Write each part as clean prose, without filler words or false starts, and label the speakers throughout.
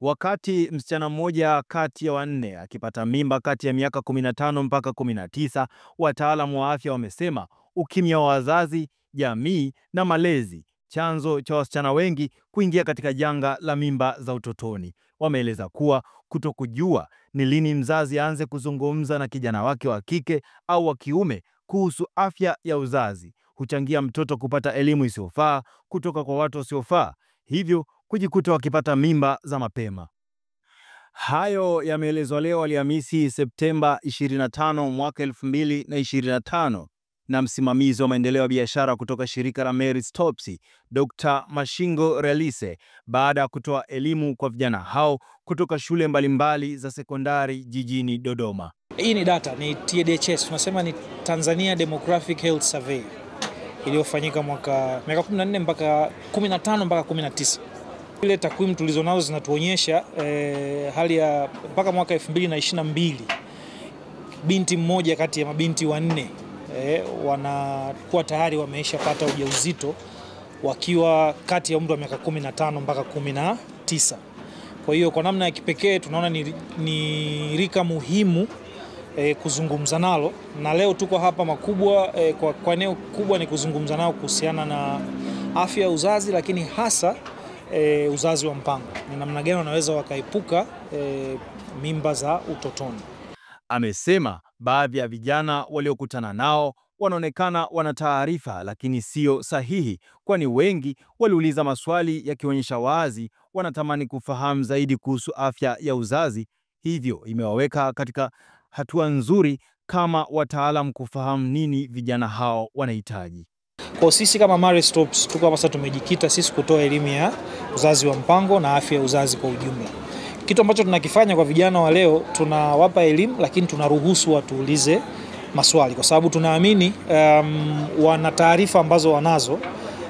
Speaker 1: Wakati msichana mmoja kati ya wanne akipata mimba kati ya miaka 15 mpaka 19, wataalamu wa afya wamesema ukimya wa wazazi, jamii na malezi chanzo cha wasichana wengi kuingia katika janga la mimba za utotoni. Wameeleza kuwa kutokujua ni lini mzazi aanze kuzungumza na kijana wake wa kike au wa kiume kuhusu afya ya uzazi huchangia mtoto kupata elimu isiyofaa kutoka kwa watu wasiofaa, hivyo kujikuta wakipata mimba za mapema. Hayo yameelezwa leo Alhamisi Septemba 25 mwaka 2025 na msimamizi wa maendeleo ya biashara kutoka shirika la Mary Stopes, Dr. Mashingo Relise, baada ya kutoa elimu kwa vijana hao kutoka shule mbalimbali za sekondari jijini Dodoma.
Speaker 2: Hii ni data, ni TDHS, tunasema ni Tanzania Demographic Health Survey iliyofanyika miaka 14 mpaka 15 mpaka 19. Ile takwimu tulizonazo zinatuonyesha hali ya mpaka mwaka 2022 binti mmoja kati ya mabinti wanne wanakuwa tayari wameshapata ujauzito wakiwa kati ya umri wa miaka 15 mpaka 19. Kwa hiyo kwa namna ya kipekee tunaona ni rika muhimu kuzungumza nalo, na leo tuko hapa makubwa kwa eneo kubwa ni kuzungumza nao kuhusiana na afya ya uzazi, lakini hasa uzazi wa mpango. Ni namna gani wanaweza wakaepuka mimba za utotoni.
Speaker 1: Amesema baadhi ya vijana waliokutana nao wanaonekana wana taarifa lakini sio sahihi, kwani wengi waliuliza maswali yakionyesha wazi wanatamani kufahamu zaidi kuhusu afya ya uzazi, hivyo imewaweka katika hatua nzuri kama wataalamu kufahamu nini vijana hao wanahitaji.
Speaker 2: Kwa sisi kama Mary Stopes tuko hapa sasa, tumejikita sisi kutoa elimu ya uzazi wa mpango na afya ya uzazi kwa ujumla. Kitu ambacho tunakifanya kwa vijana wa leo, tunawapa elimu lakini tunaruhusu watuulize maswali, kwa sababu tunaamini wana taarifa ambazo wanazo,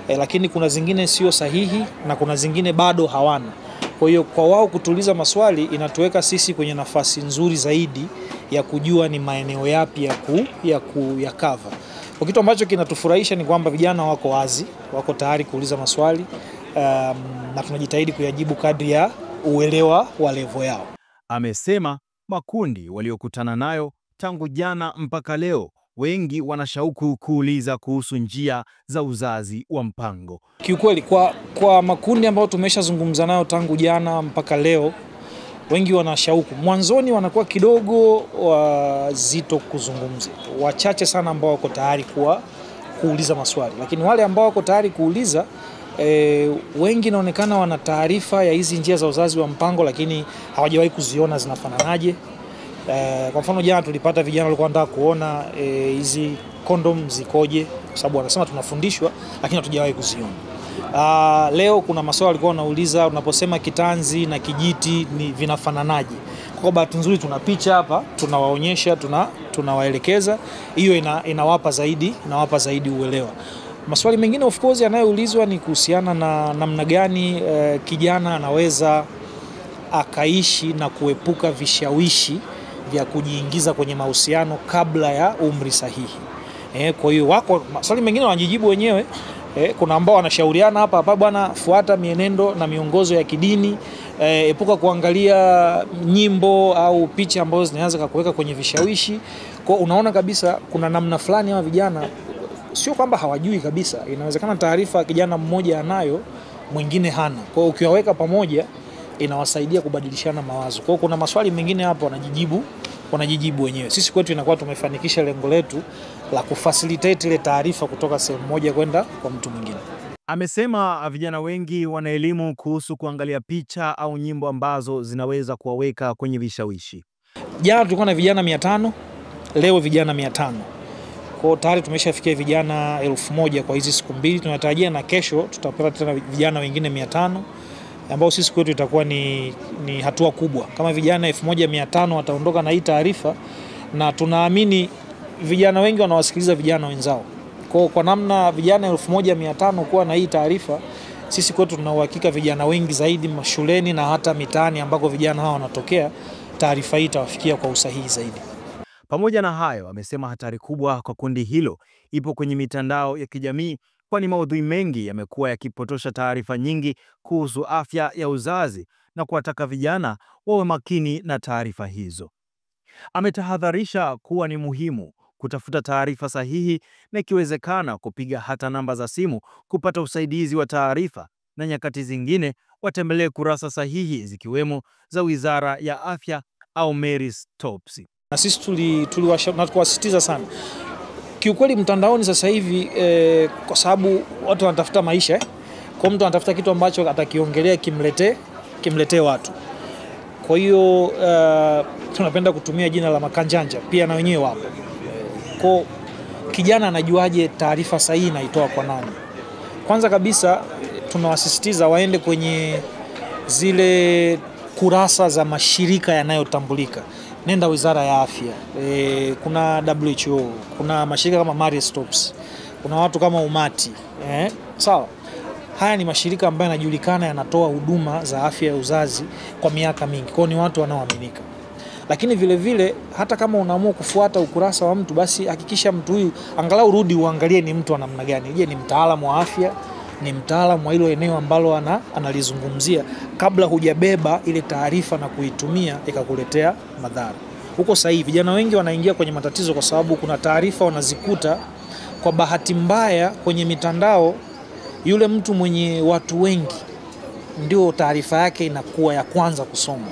Speaker 2: lakini kuna zingine sio sahihi na kuna zingine bado hawana. Kwa hiyo kwa wao kutuuliza maswali inatuweka sisi kwenye nafasi nzuri zaidi ya kujua ni maeneo yapi ya cover. Kwa kitu ambacho kinatufurahisha ni kwamba vijana wako wazi, wako tayari kuuliza maswali na tunajitahidi kuyajibu kadri ya uelewa wa level yao.
Speaker 1: Amesema makundi waliokutana nayo tangu jana mpaka leo, wengi wanashauku kuuliza kuhusu njia za uzazi wa mpango.
Speaker 2: Kiukweli kwa makundi ambayo tumeshazungumza nayo tangu jana mpaka leo, wengi wanashauku. Mwanzoni wanakuwa kidogo wazito kuzungumza. Wachache sana ambao wako tayari kuuliza maswali. Lakini wale ambao wako tayari kuuliza, wengi inaonekana wana taarifa ya hizi njia za uzazi wa mpango lakini hawajawahi kuziona zinafananaje. Kwa mfano jana tulipata vijana walikuwa wanataka kuona hizi kondom zikoje, kwa sababu wanasema tunafundishwa lakini hatujawahi kuziona. Leo kuna maswali walikuwa wanauliza, unaposema kitanzi na kijiti ni vinafananaje? Kwa bahati nzuri tuna picha hapa, tunawaonyesha, tunawaelekeza. Hiyo inawapa zaidi uelewa. Maswali mengine of course yanayoulizwa ni kuhusiana na namna gani kijana anaweza akaishi na kuepuka vishawishi vya kujiingiza kwenye mahusiano kabla ya umri sahihi. Kwa hiyo wako maswali mengine wanajijibu wenyewe. Kuna ambao wanashauriana hapa bwana, fuata mienendo na miongozo ya kidini, epuka kuangalia nyimbo au picha ambazo zinaweza kukuweka kwenye vishawishi. Kwa unaona kabisa kuna namna fulani hawa vijana sio kwamba hawajui kabisa, inawezekana taarifa kijana mmoja anayo mwingine hana. Kwa hiyo ukiwaweka pamoja inawasaidia kubadilishana mawazo. Kwa hiyo kuna maswali mengine hapo wanajijibu wenyewe. Sisi kwetu inakuwa tumefanikisha lengo letu la kufacilitate ile taarifa kutoka sehemu moja kwenda kwa mtu mwingine.
Speaker 1: Amesema vijana wengi wana elimu kuhusu kuangalia picha au nyimbo ambazo zinaweza kuwaweka kwenye vishawishi.
Speaker 2: Jana tulikuwa na vijana 500, leo vijana 500. Kwa tayari tumeshafikia vijana 1000 kwa hizi siku mbili. Tunatarajia na kesho tutapata tena vijana wengine 500 ambao sisi kwetu itakuwa ni hatua kubwa. Kama vijana 1500 wataondoka na hii taarifa, na tunaamini vijana wengi wanawasikiliza vijana wenzao. Kwa namna vijana 1500 kuwa na hii taarifa, sisi kwetu tuna uhakika vijana wengi zaidi mashuleni na hata mitaani ambako vijana hao wanatokea, taarifa hii itawafikia kwa usahihi zaidi.
Speaker 1: Pamoja na hayo, amesema hatari kubwa kwa kundi hilo ipo kwenye mitandao ya kijamii, kwani maudhui mengi yamekuwa yakipotosha taarifa nyingi kuhusu afya ya uzazi na kuwataka vijana wawe makini na taarifa hizo. Ametahadharisha kuwa ni muhimu kutafuta taarifa sahihi na ikiwezekana kupiga hata namba za simu kupata usaidizi wa taarifa, na nyakati zingine watembelee kurasa sahihi zikiwemo za Wizara ya Afya au Mary Stopes.
Speaker 2: Na sisi tuliwasisitiza sana. Kiukweli mtandaoni sasa hivi kwa sababu watu wanatafuta maisha, kwa mtu anatafuta kitu ambacho atakiongelea kimletee watu. Kwa hiyo tunapenda kutumia jina la makanjanja pia na wenyewe wapo. Kwa kijana anajuaje taarifa sahihi naitoa kwa nani? Kwanza kabisa tunawasisitiza waende kwenye zile kurasa za mashirika yanayotambulika. Nenda Wizara ya Afya, kuna WHO, kuna mashirika kama Mary Stopes, kuna watu kama Umati. Sawa. Haya ni mashirika ambayo yanajulikana yanatoa huduma za afya ya uzazi kwa miaka mingi. Kwa ni watu wanaoaminika. Lakini vile vile hata kama unaamua kufuata ukurasa wa mtu, basi hakikisha mtu huyu angalau rudi uangalie ni mtu wa namna gani. Je, ni mtaalamu wa afya, ni mtaalamu wa hilo eneo ambalo analizungumzia, kabla hujabeba ile taarifa na kuitumia ikakuletea madhara. Huko sasa hivi vijana wengi wanaingia kwenye matatizo kwa sababu kuna taarifa wanazikuta kwa bahati mbaya kwenye mitandao. Yule mtu mwenye watu wengi ndio taarifa yake inakuwa ya kwanza kusomwa.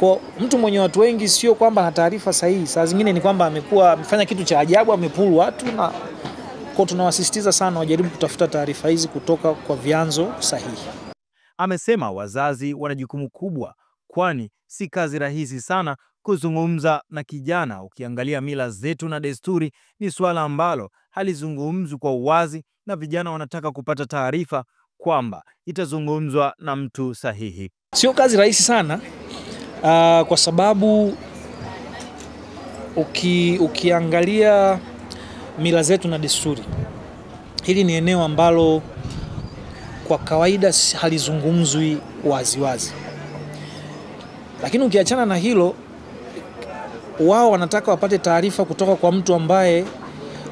Speaker 2: Kwa mtu mwenye watu wengi sio kwamba ana taarifa sahihi, saa zingine ni kwamba amefanya kitu cha ajabu, amepulu watu. Na kwa tunawasisitiza sana wajaribu kutafuta taarifa hizi kutoka kwa vyanzo sahihi.
Speaker 1: Amesema wazazi wana jukumu kubwa, kwani si kazi rahisi sana kuzungumza na kijana. Ukiangalia mila zetu na desturi, ni swala ambalo halizungumzwi kwa uwazi, na vijana wanataka kupata taarifa kwamba itazungumzwa na mtu sahihi.
Speaker 2: Sio kazi rahisi sana kwa sababu ukiangalia mila zetu na desturi, hili ni eneo ambalo kwa kawaida halizungumzwi wazi. Lakini ukiachana na hilo, wao wanataka wapate taarifa kutoka kwa mtu ambaye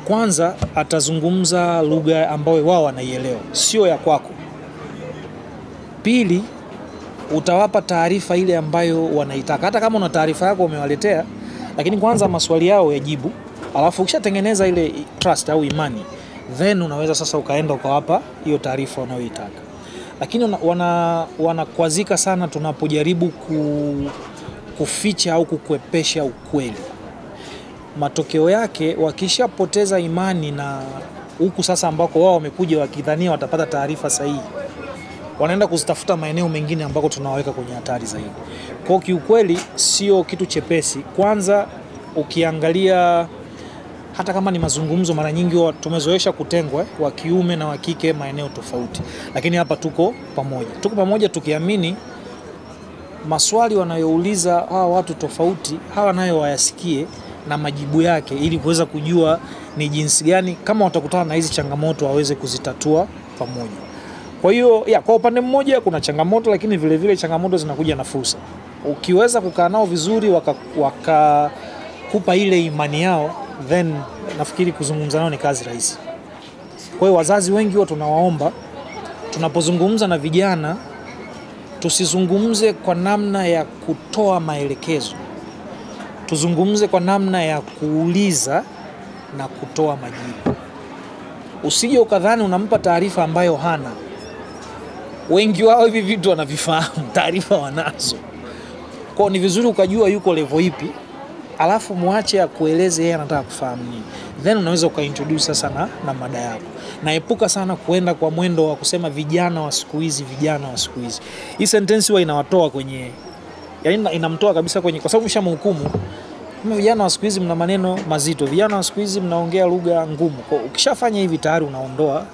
Speaker 2: kwanza atazungumza lugha ambayo wao wanaielewa, sio ya kwako. Pili, utawapa taarifa ile ambayo wanaitaka. Hata kama una taarifa yako umewaletea, lakini kwanza maswali yao yajibu, alafu ukishatengeneza ile trust au imani, then unaweza sasa ukaenda ukawapa hiyo taarifa wanayoitaka. Lakini wanakwazika sana tunapojaribu kuficha au kukwepesha ukweli. Matokeo yake wakishapoteza imani, na huku sasa ambako wao wamekuja wakidhania watapata taarifa sahihi, wanaenda kuzitafuta maeneo mengine ambako tunawaweka kwenye hatari zaidi. Kwa kiukweli sio kitu chepesi. Kwanza ukiangalia hata kama ni mazungumzo, mara nyingi tumezoesha kutengwa wa kiume na wa kike maeneo tofauti. Lakini hapa tuko pamoja tukiamini maswali wanayouliza hawa watu tofauti, hawa nayo wayasikie na majibu yake, ili kuweza kujua ni jinsi gani kama watakutana na hizi changamoto waweze kuzitatua pamoja. Kwa hiyo kwa upande mmoja kuna changamoto, lakini vile vile changamoto zinakuja na fursa. Ukiweza kukaa nao vizuri wakakupa ile imani yao, then nafikiri kuzungumza nao ni kazi rahisi. Kwa hiyo wazazi wengi wao tunawaomba, tunapozungumza na vijana tusizungumze kwa namna ya kutoa maelekezo. Tuzungumze kwa namna ya kuuliza na kutoa majibu. Usije ukadhani unampa taarifa ambayo hana. Wengi wao hivi vitu wanavifahamu, taarifa wanazo. Kwa ni vizuri ukajua yuko level ipi, alafu muache akueleze yeye anataka kufahamu nini. Then unaweza ukaintroduce sasa na mada yako. Na epuka sana kuenda kwa mwendo wa kusema vijana wa siku hizi. Hii sentence huwa inawatoa kwenye, yaani inamtoa kabisa kwenye, kwa sababu mshamhukumu. Kama vijana wa siku hizi mna maneno mazito, vijana wa siku hizi mnaongea lugha ngumu. Kwa ukishafanya hivi tayari unaondoa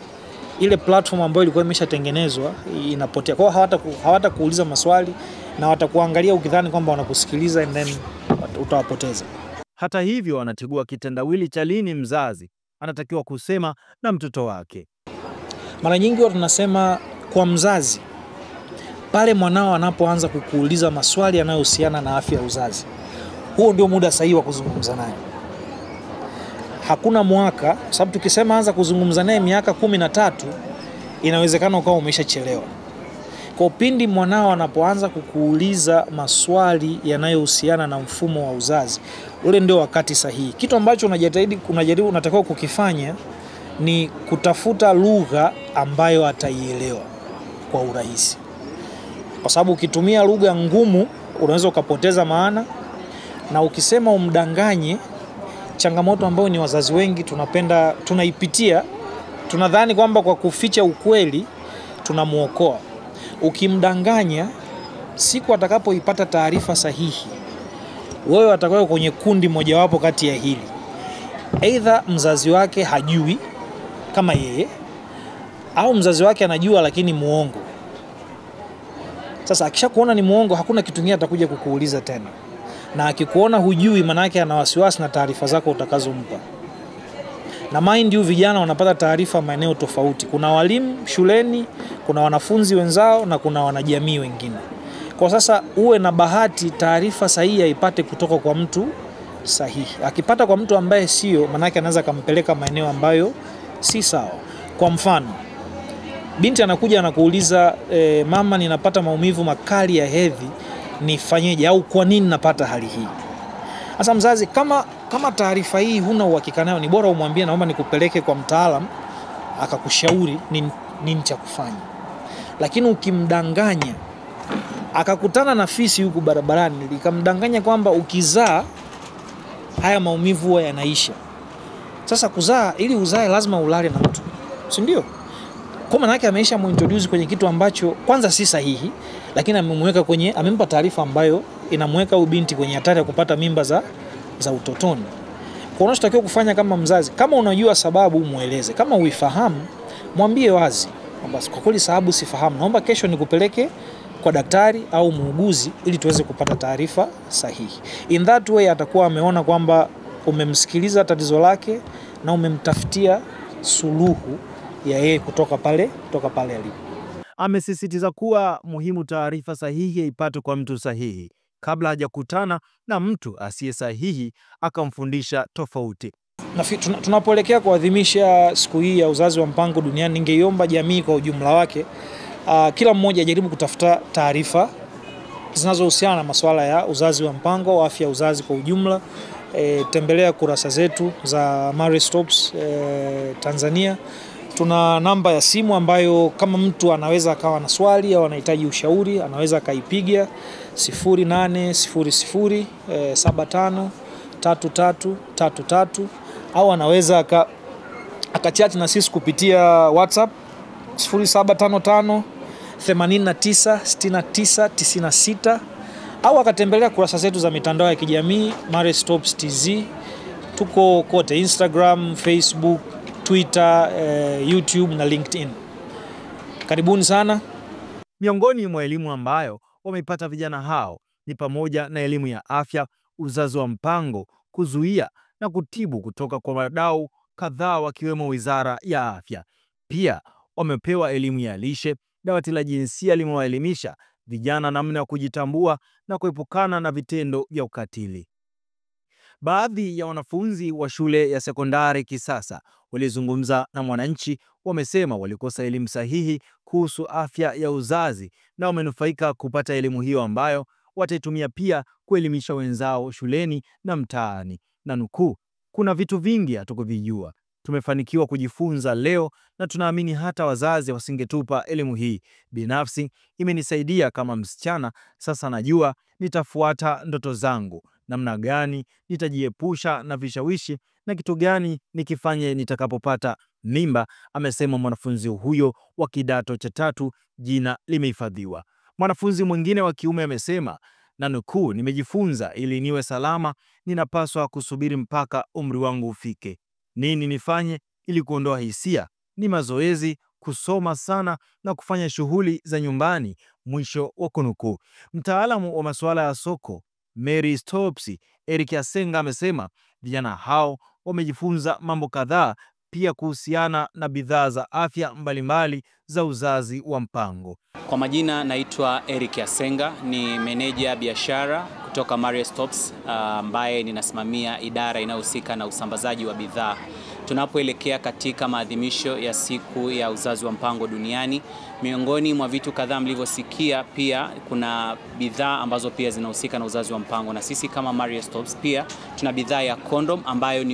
Speaker 2: ile platform ambayo ilikuwa imeshatengenezwa, inapotea. Kwa hawata kuuliza maswali na watakuangalia ukidhani kwamba wanakusikiliza, and then utawapoteza.
Speaker 1: Hata hivyo wanategua kitendawili cha lini mzazi anatakiwa kusema na mtoto wake.
Speaker 2: Mara nyingi watu tunasema kwa mzazi, pale mwanao anapoanza kukuuliza maswali yanayohusiana na afya ya uzazi, huo ndio muda sahihi wa kuzungumza naye. Hakuna mwaka, sababu tukisema anza kuzungumza naye miaka 13, inawezekana ukawa umeshachelewa. Kwa pindi mwanao anapoanza kukuuliza maswali yanayohusiana na mfumo wa uzazi, ule ndio wakati sahihi. Kitu ambacho unatakiwa kukifanya ni kutafuta lugha ambayo ataielewa kwa urahisi. Kwa sababu ukitumia lugha ngumu unaweza ukapoteza maana, na ukisema umdanganye, changamoto ambayo ni wazazi wengi tunaipitia, tunadhani kwamba kwa kuficha ukweli tunamuokoa. Ukimdanganya, siku atakapoipata taarifa sahihi, wewe atakuwa kwenye kundi mojawapo kati ya hili. Aidha mzazi wake hajui kama yeye, au mzazi wake anajua lakini muongo. Sasa akishakuona ni muongo, hakuna kitu kingine atakuja kukuuliza tena. Na akikuona hujui, maana yake ana wasiwasi na taarifa zako utakazompa. Na mind you, vijana wanapata taarifa maeneo tofauti. Kuna walimu shuleni, kuna wanafunzi wenzao, na kuna wanajamii wengine. Kwa sasa uwe na bahati taarifa sahihi aipate kutoka kwa mtu sahihi. Akipata kwa mtu ambaye sio, maana yake anaweza kumpeleka maeneo ambayo si sawa. Kwa mfano, binti anakuja anakuuliza, mama, ninapata maumivu makali ya hedhi, nifanyeje, au kwa nini napata hali hii? Sasa mzazi, kama taarifa hii huna uhakika nayo, ni bora umwambie naomba nikupeleke kwa mtaalamu akakushauri nini cha kufanya. Lakini ukimdanganya, akakutana na fisi huku barabarani, likamdanganya kwamba ukizaa haya maumivu huwa yanaisha. Sasa kuzaa, ili uzae lazima ulale na mtu, si ndio? Kwa maana yake ameisha muintroduce kwenye kitu ambacho kwanza si sahihi, lakini amempa taarifa ambayo inamweka ubinti kwenye hatari ya kupata mimba za utotoni. Kwa unachotakiwa kufanya kama mzazi, kama unajua sababu mueleze, kama uifahamu mwambie wazi, basi kwa kweli sababu sifahamu, naomba kesho nikupeleke kwa daktari au muuguzi ili tuweze kupata taarifa sahihi. In that way atakuwa ameona kwamba umemsikiliza tatizo lake na umemtafutia suluhu ya yeye kutoka pale alipo.
Speaker 1: Amesisitiza kuwa muhimu taarifa sahihi ipate kwa mtu sahihi kabla hajakutana na mtu asiye sahihi akamfundisha tofauti.
Speaker 2: Na tunapoelekea kuadhimisha siku hii ya uzazi wa mpango duniani, ningeiomba jamii kwa ujumla wake, kila mmoja ajaribu kutafuta taarifa zinazohusiana na masuala ya uzazi wa mpango, afya ya uzazi kwa ujumla. Tembelea kurasa zetu za Mary Stopes Tanzania. Tuna namba ya simu ambayo kama mtu anaweza akawa na swali au anahitaji ushauri, anaweza akaipiga 0800753333, au anaweza akachat na sisi kupitia WhatsApp 0755896996, au akatembelea kurasa zetu za mitandao ya kijamii Mary Stopes TZ. Tuko kote: Instagram, Facebook, Twitter, YouTube na LinkedIn. Karibuni sana.
Speaker 1: Miongoni mwa elimu ambayo wameipata vijana hao ni pamoja na elimu ya afya, uzazi wa mpango, kuzuia na kutibu kutoka kwa wadau kadhaa wakiwemo Wizara ya Afya. Pia wamepewa elimu ya lishe. Dawati la jinsia limewaelimisha vijana namna ya kujitambua na kuepukana na vitendo vya ukatili. Baadhi ya wanafunzi wa shule ya sekondari Kisasa walizungumza na Mwananchi wamesema walikosa elimu sahihi kuhusu afya ya uzazi na wamenufaika kupata elimu hiyo ambayo wataitumia pia kuelimisha wenzao shuleni na mtaani. Na nukuu, kuna vitu vingi hatukuvijua, tumefanikiwa kujifunza leo na tunaamini hata wazazi wasingetupa elimu hii. Binafsi imenisaidia kama msichana, sasa najua nitafuata ndoto zangu, namna gani nitajiepusha na vishawishi na kitu gani nikifanye nitakapopata mimba, amesema mwanafunzi huyo wa kidato cha 3, jina limehifadhiwa. Mwanafunzi mwingine wa kiume amesema, na nukuu, nimejifunza ili niwe salama, ninapaswa kusubiri mpaka umri wangu ufike. Nini nifanye ili kuondoa hisia? Ni mazoezi, kusoma sana na kufanya shughuli za nyumbani, mwisho wa kunukuu. Mtaalamu wa masuala ya soko Mary Stopes Eric Asenga amesema vijana hao wamejifunza mambo kadhaa pia kuhusiana na bidhaa za afya mbalimbali za uzazi wa mpango.
Speaker 3: Kwa majina naitwa Eric Asenga, ni meneja biashara kutoka Mary Stopes ambaye ninasimamia idara inayohusika na usambazaji wa bidhaa tunapoelekea katika maadhimisho ya siku ya uzazi wa mpango duniani. Miongoni mwa vitu kadhaa mlivyosikia, pia kuna bidhaa ambazo pia zinahusika na uzazi wa mpango, na sisi kama Maria Stopes pia tuna bidhaa ya condom ambayo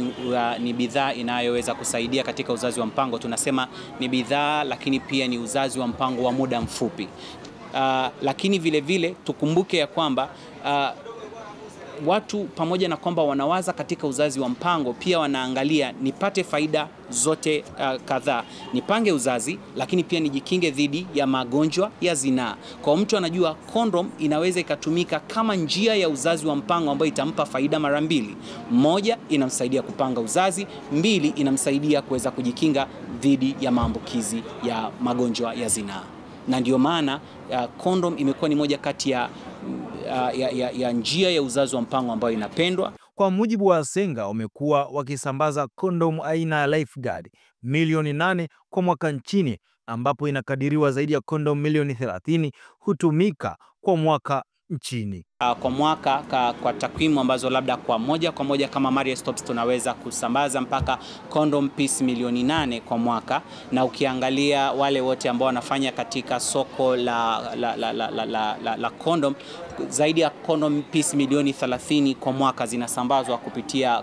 Speaker 3: ni bidhaa inayoweza kusaidia katika uzazi wa mpango. Tunasema ni bidhaa, lakini pia ni uzazi wa mpango wa muda mfupi. Lakini vile vile tukumbuke ya kwamba watu pamoja na kwamba wanawaza katika uzazi wa mpango, pia wanaangalia nipate faida zote kadhaa, nipange uzazi lakini pia nijikinge dhidi ya magonjwa ya zinaa. Kwa mtu anajua condom inaweza ikatumika kama njia ya uzazi wa mpango ambayo itampa faida mara mbili. Moja, inamsaidia kupanga uzazi; mbili, inamsaidia kuweza kujikinga dhidi ya maambukizi ya magonjwa ya zinaa. Na ndio maana condom imekuwa ni moja kati ya njia ya uzazi wa mpango ambayo inapendwa.
Speaker 1: Kwa mujibu wa Asenga, wamekuwa wakisambaza kondom aina ya Lifeguard milioni 8 kwa mwaka nchini, ambapo inakadiriwa zaidi ya kondom milioni 30 hutumika kwa mwaka nchini.
Speaker 3: Kwa mwaka, kwa takwimu ambazo labda kwa moja kama Maria Stopes tunaweza kusambaza mpaka condom piece milioni 8 kwa mwaka, na ukiangalia wale wote ambao wanafanya katika soko la condom, zaidi ya condom piece milioni 30 kwa mwaka zinasambazwa kupitia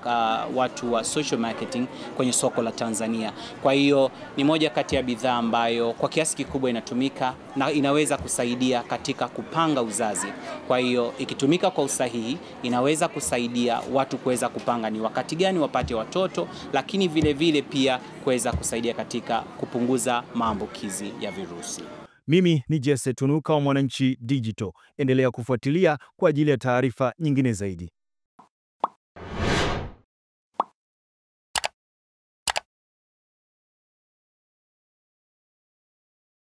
Speaker 3: watu wa social marketing kwenye soko la Tanzania. Kwa hiyo ni moja kati ya bidhaa ambayo kwa kiasi kikubwa inatumika na inaweza kusaidia katika kupanga uzazi. Kwa hiyo ikitumika kwa usahihi inaweza kusaidia watu kuweza kupanga ni wakati gani wapate watoto, lakini vile vile pia kuweza kusaidia katika kupunguza maambukizi ya virusi.
Speaker 1: Mimi ni Jesse Tunuka wa Mwananchi Digital. Endelea kufuatilia kwa ajili ya taarifa nyingine zaidi.